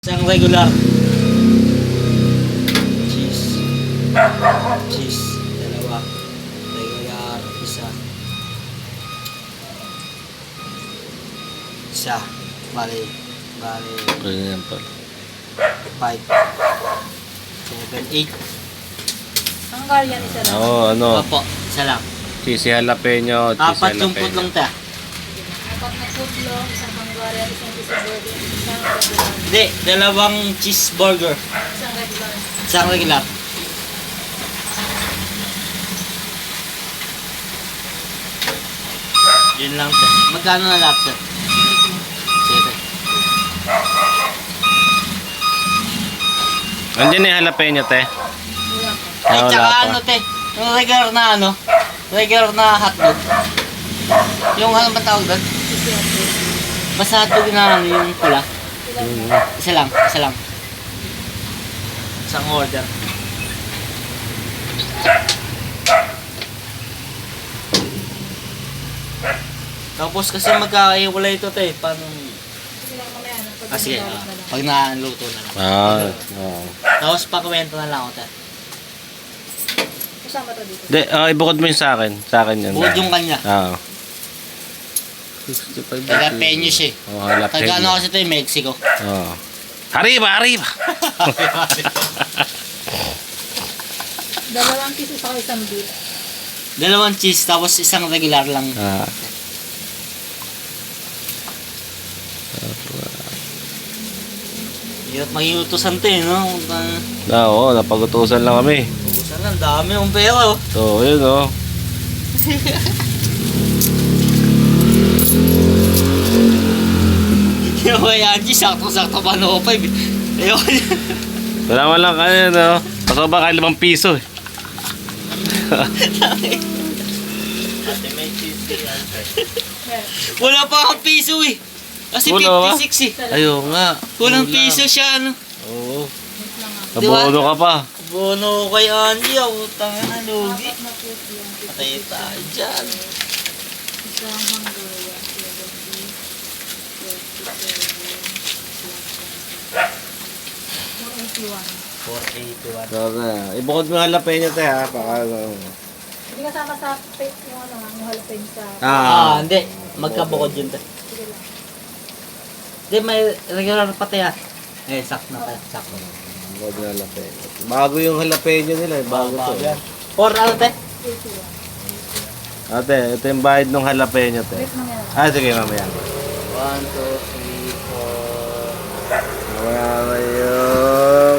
Isang regular. Cheese. Cheese. Dalawa. Regular. Isa. Isa. Bali. Ano yan pala? 5. 7, 8. Ang Guardian isa lang. Oo, ano? Opo. Isa lang. Cheesy jalapeno, cheesy Apat yung jalapeno. putlong ta. Apat na putlong, isang Hungarian, isang cheeseburger, isang regular. Hindi. Dalawang cheeseburger. Isang regular. Isang regular. Yun lang ta. Magkano na lahat ta? 7. Andiyan na yung jalapeno, te. Wala pa. Ay, Wala tsaka pa. ano te, yung regular na ano, regular na hotdog. Yung ano ba tawag doon? Cheesy hotdog. Basta hotdog na ano, yung pula. Ilan na? Isa lang, isa lang. Isang order. Tapos kasi magkakaiwalay ito te, paano? Sige lang mamaya na. Pag Sige, nabalik na lang. pag naluto na lang. Oo. Tapos pakwento na lang ako te. Kasama to dito. De, ibukod mo yung sa akin. Sa akin yan. Bukod yung kanya. Oo. Jalapeno siya eh. Oo, jalapeno. Kagano kasi ito yung Mexico. Oo. Arriba, arriba! Dalawang piso sa isang beef. Dalawang cheese, tapos isang regular lang. Ah. Hirap maging utusan to eh, no? Oo, napagutusan lang kami. Utusan lang, dami yung pera oh. So, yun oh. Yung kay Angie, sakto-sakto pa no 5. Ayoko niya. Wala man lang ano, no? Pasoba ka 5 piso eh. Meron. Wala pa akong piso eh. Kasi Wala ba? 56 eh. Ayaw nga. Kulang piso siya ano. Oo. Wait lang ah. Nabono ka pa. Bono kay Angie, utang na lugi. Apat na putlong. Patay tayo dyan. Isang Hungarian, 70, 481. 481. 481. So, ibukod mo yung jalapeno te ha. Baka, Hindi kasama sa yung ano, yung jalapeno sa... Hindi. Magkabukod yun tayo. Sige lang. Hindi, may regular pati ha. Eh, sakto na pala. Sakto na. ibukod yung jalapeno. Bago yung jalapeno nila eh. Bago to. yan. 4 ano te? 81. Ate, ito yung bayad ng jalapeno te. Wait lang yan. Sige mamaya. 1, 2, 3, 4. Mamaya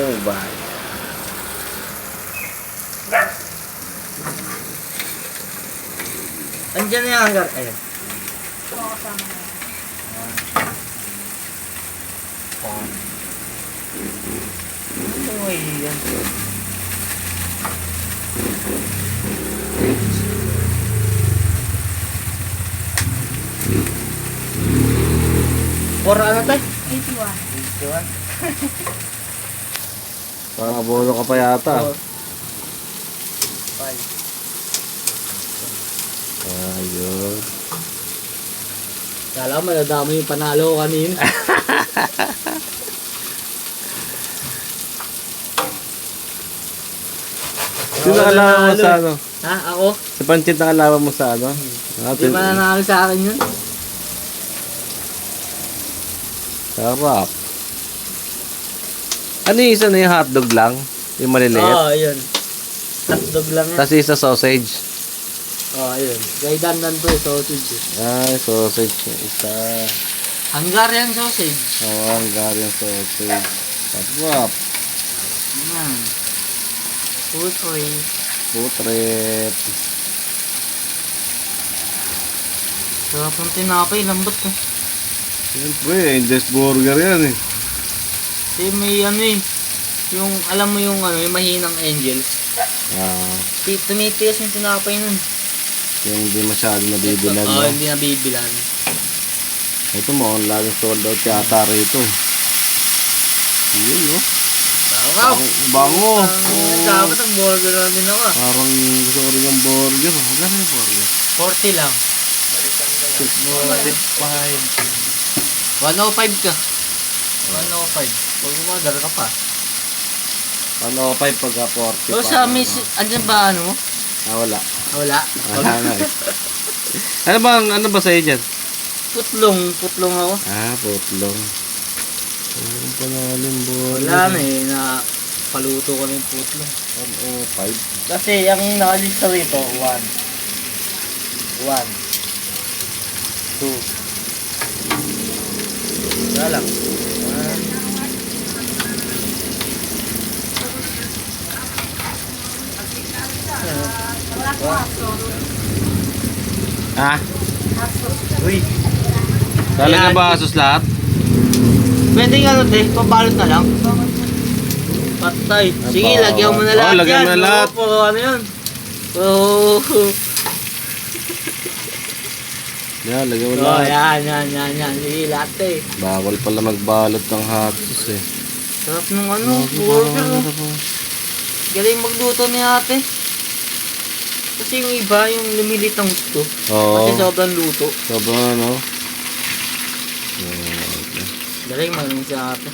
yung bayad. Andiyan na yung hanggar. Ayun. Oo, kasama na. Uy, yan. Por ano tayo? 81. Parang abono ka pa yata. 5. Ayun. Kala mo, nadami yung panalo ko kanina. Sino nakalaman mo sa ano? Ha? Ako? Si Panchit nakalaman mo sa ano? Hindi ba nanalo sa akin yun? Sarap. Ano yung isa na yung hotdog lang? Yung maliliit? Oo, yun. Hotdog lang yan. Tapos isa sausage. Oo, yun. Gaidandan to, sausage. Ay, sausage yung isa. Hungarian sausage. Oo, ang Hungarian sausage. Sarap. Yan. Putoy. Putrip. Sarap ng tinapay, lambot ka. Siyempre, Angel's Burger yan eh. Kasi may ano eh. Yung, alam mo yung ano, yung mahinang angels. Ah, Tumitigas yung tinapay nun. yung hindi masyado nabibilan. Oo, No? hindi nabibilan. Ito mo, ang laging sold out yata rito. Yun, no? Sarap! Bango. Dapat ang burger lang din ako. Parang gusto ko rin yung burger. Magkano yung burger? 40 lang. 45. 105 ka. 105. Pag umorder ka pa. Ano, 5 pagka 40. So sa miss, andyan ba ano mo? Wala. Wala. Wala na eh. Ano ba sa'yo dyan? Putlong ako. Putlong. Ano pa nalim boy? Wala na eh, na paluto ko ng putlong. 105. Kasi ang nakalista rito, 1, 2. Wala lang. 1. Uy. Talaga Ayan. ba asos lahat? Pwede nga ano te, pabalot na lang. Patay. Sige, lagyan mo na lahat lagyan yan. mo na lahat. Puro ano yun. Oh. Yan, lagyan mo Oh, lahat. yan. Sige, lahat eh. Bawal pala magbalot ng hotdog eh. Sarap nung ano, burger. Oh. Galing magluto ni ate. Kasi yung iba, yung lumilitang gusto. Oo. Kasi sobrang luto. Sobrang ano. Galing magaling si ate.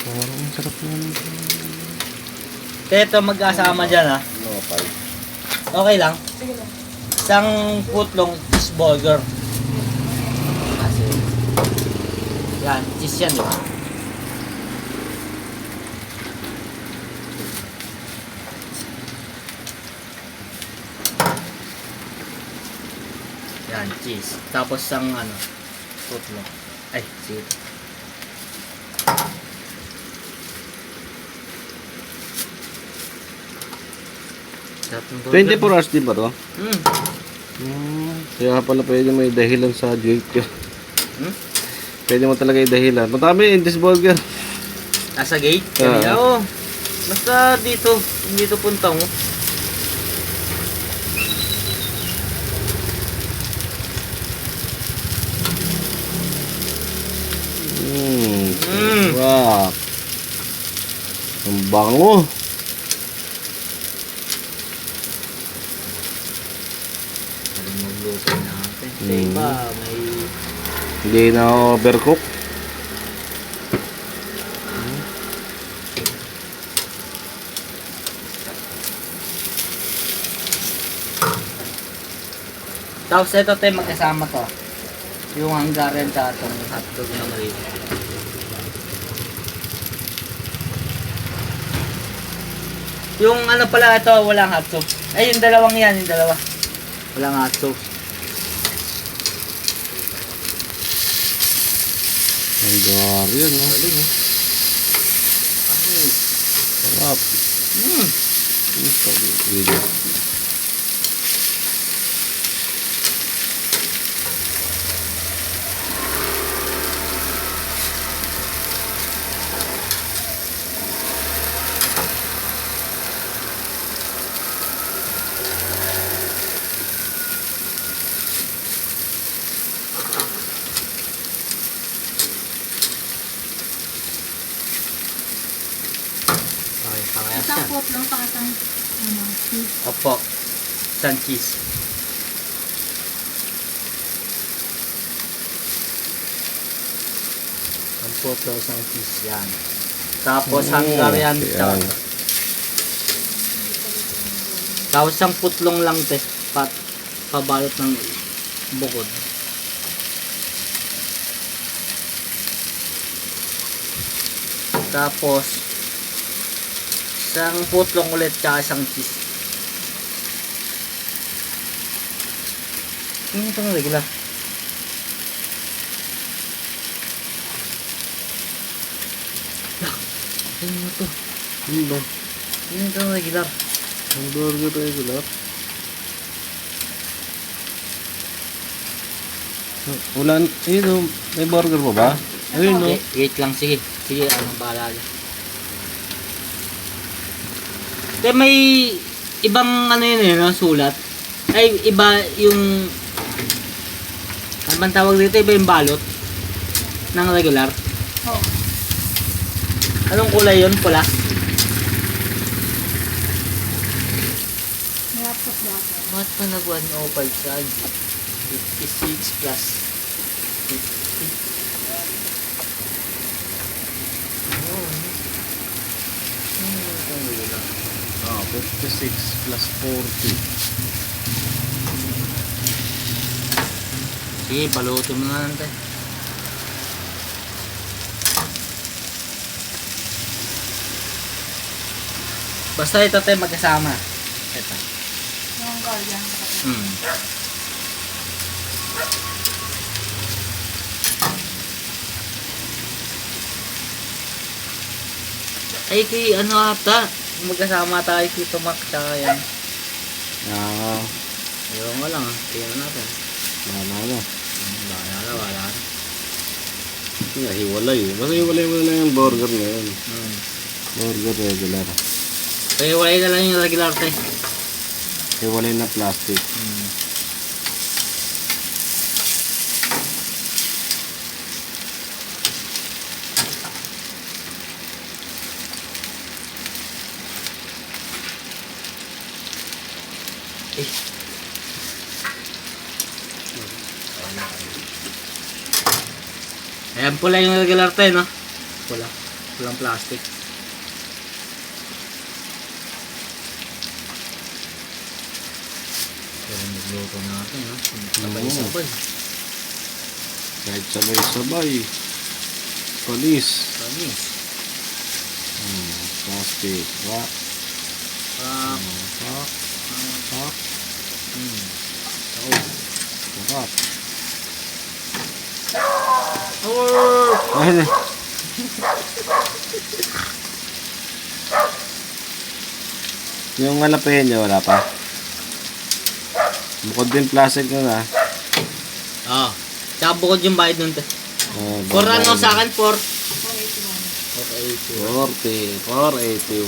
Parang sarap naman. Ito magkasama dyan ha. Okay lang. Isang putlong cheeseburger. Kasi, yan, cheese yan diba? Yan, cheese. Tapos isang ano, putlong. Ay, sige. Sarap ng burger. 24 hours din ba to? Kaya pala pwede may dahilan sa joint ko. Pwede mo talaga dahilan. Matami in this burger. Nasa gate? Kanina, oo. Basta dito. Dito punta mo. Wow. Ang bango. Alam magluto natin. Sa iba, may... Hindi na overcook. Tapos ito tayo magkasama to. Yung Hungarian sa itong hotdog na maliit. Yung ano pala ito, walang hot sauce. Ay, yung dalawang yan, yung dalawa. Walang hot sauce. Hungarian, no? Galing eh. Sarap. Video. Okay, pangayas Isang yan. putlong pa isang cheese. Opo. Sun cheese. Ang puto isang cheese yan. Tapos Hungarian yan. sa tapos isang putlong lang te. Pabalot ng bukod. Tapos isang putlong ulit tsaka isang cheese. Ano itong regular? Ano mo to? Ano ba? Ano itong regular? Ang burger regular. Wala, ayun, may burger pa ba? Ayun, no? Wait lang, sige. Sige, anong bahala dyan. Kaya may ibang ano yun eh, no, sulat. Ay, iba yung... Ano bang tawag dito? Iba yung balot ng regular. Oo. Anong kulay yun? Pula? May hot sauce ba ako? Ba't pa nag-105 sa 56 plus 50? 56 plus 40. Sige, paluto mo na lang tayo. Basta ito tayo magkasama. Ito. Yung Hungarian. Hmm. Ay, kay ano ata? Magkasama tayo kay Tomac tsaka yan. Ah, Ayaw nga lang ah. Tingnan natin. ano. Wala na. Nga, hiwalay. Basta hiwalay mo na lang yung burger na yun. Hmm. Burger regular. Kaya wala na lang yung regular tayo. Hiwalay na plastic. Hmm. Ayan pula yung regular tayo, no? Pula. Pulang plastic. Pero nagluto natin, no? Sabay-sabay. Kahit sabay-sabay. Panis. Panis. Plastic. Wak. Ah, Wak. Wak. oh. Wak. Oh! Ay, yung jalapeno wala pa. Bukod din plastic na. Ah. Tsaka bukod yung bayad nun, te. Oh, For ano sa akin, for 481. 481.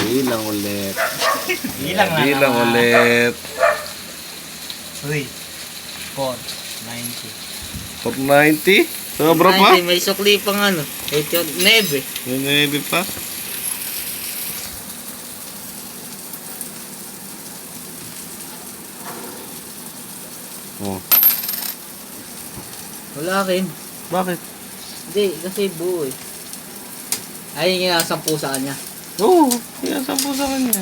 Bilang ulit. Bilang lang Bilang naman. ulit. Uy. 490. 490? Sobra pa? May sukli pang ano. 89. May 9 pa? Oh. Wala akin. Bakit? Hindi, kasi buo eh. Ayun yung nasampu sa kanya. Oo. Yan, 10 sa kanya.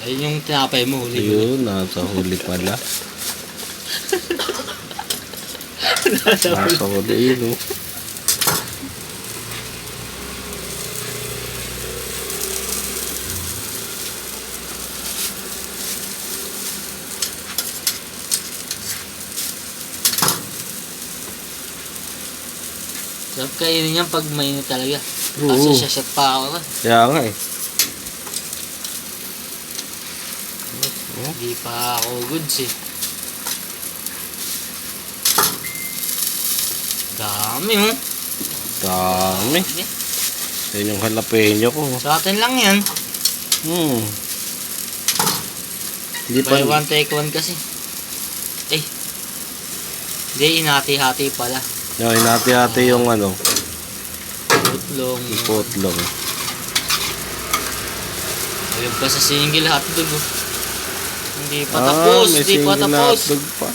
Ayun yung tinapay mo huli. Ayun, nasa huli pala. Nasa huli yun, oh. Sarap kainin niyan pag mainit talaga. Oo. Kasi shot pa ako. Kaya nga eh. Hindi pa ako goods eh. Dami oh. Dami. Yan yung jalapeno ko. Sa atin lang yan. Hindi pa. Buy one take one kasi. Eh. Hindi, inati-hati pala. Yung hinati-hati yung ano. Putlong. Yung putlong. Ayun pa sa single hotdog oh. Hindi pa tapos. May Hindi pa single tapos. hotdog pa.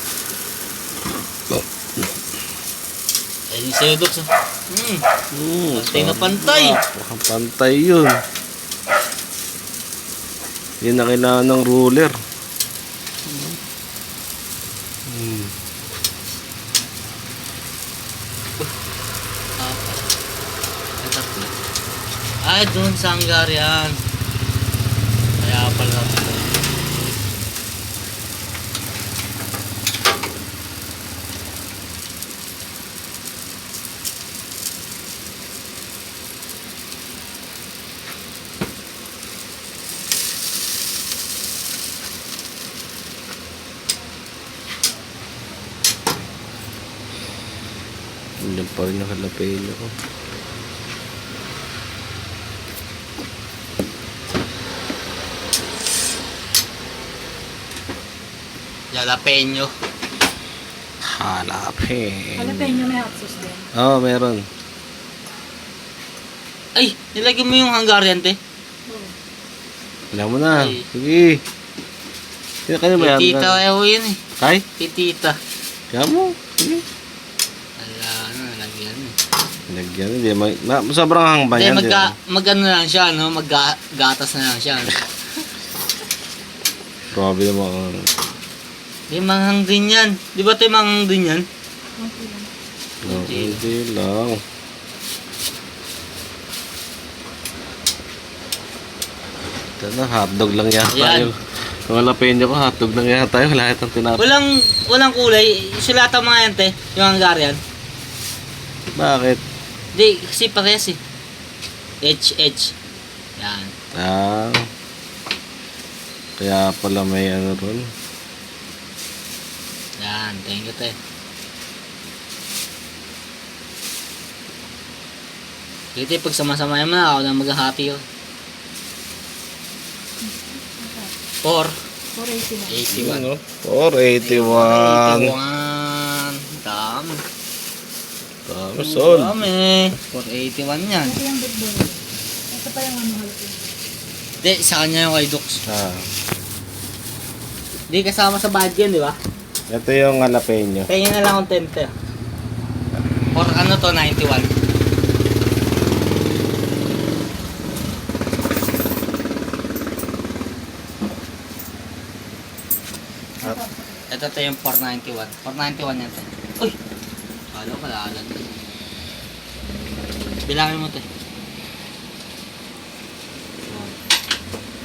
Ayun sa'yo, Dox. Pantay na pantay. Pantay yun. Yun na kailangan ng ruler. Tatlo. Ay, doon sa Hungarian. Kaya pala ito. Hindi pa rin yung jalapeno ko. Jalapeno. Jalapeno may hot sauce din. Oo, meron. Ay, nilagyan mo yung Hungarian, te. Alam mo na. Ay. Sige. Sino kayo ba yan? Tita, ayaw yun eh. Kay? Tita. Kaya mo. Sige. Ala, lagyan eh. Lagyan. Hindi. Sobrang hangba yan. Hindi, mag-ano lang siya, no? Mag-gatas na lang siya. Grabe naman. Hindi, manghang din yan. Di ba tayo manghang din yan? Okay lang. No, hindi lang. Ito na, hotdog lang yata. Ayan. Yung jalapeno ko, hotdog lang yata. Wala itong tinapos. Walang kulay. Sulatan mga yan, te. Yung Hungarian. Bakit? Hindi, kasi parehas eh. H. Yan. Ah. Kaya pala may ano ron. Yan, thank you, te. Dito, pag sama-samayan mo na, ako na mag-happy ko. 481. 480 lang. Ano? 481. 481. Dami. Dami, sol. Dami. 481 yan. Ito yung big boy. Ito pa yung ano halapin. Hindi, sa kanya yung kay Dux. Ah. Hindi kasama sa budget yun, di ba? Ito yung jalapeno. Kaya na lang akong tempe. Or ano to, 91. Ito to yung 491. 491 yan to. Uy! Kala ko kalaalan. Bilangin mo to.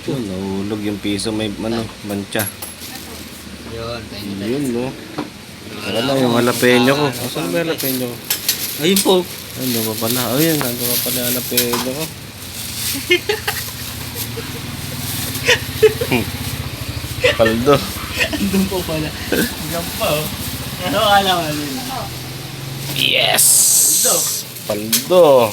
Yun, nahulog yung piso. May ano, mancha. Yun, thank you. Yun, no. Wala yung jalapeno ko. Asan ba yung jalapeno ko? Ayun po. Ano ba pala? Ayun, ano ba pala yung jalapeno ko? Paldo. Andun po pala. Hanggang pa oh. Ano kala mo? Yes! Paldo. Paldo.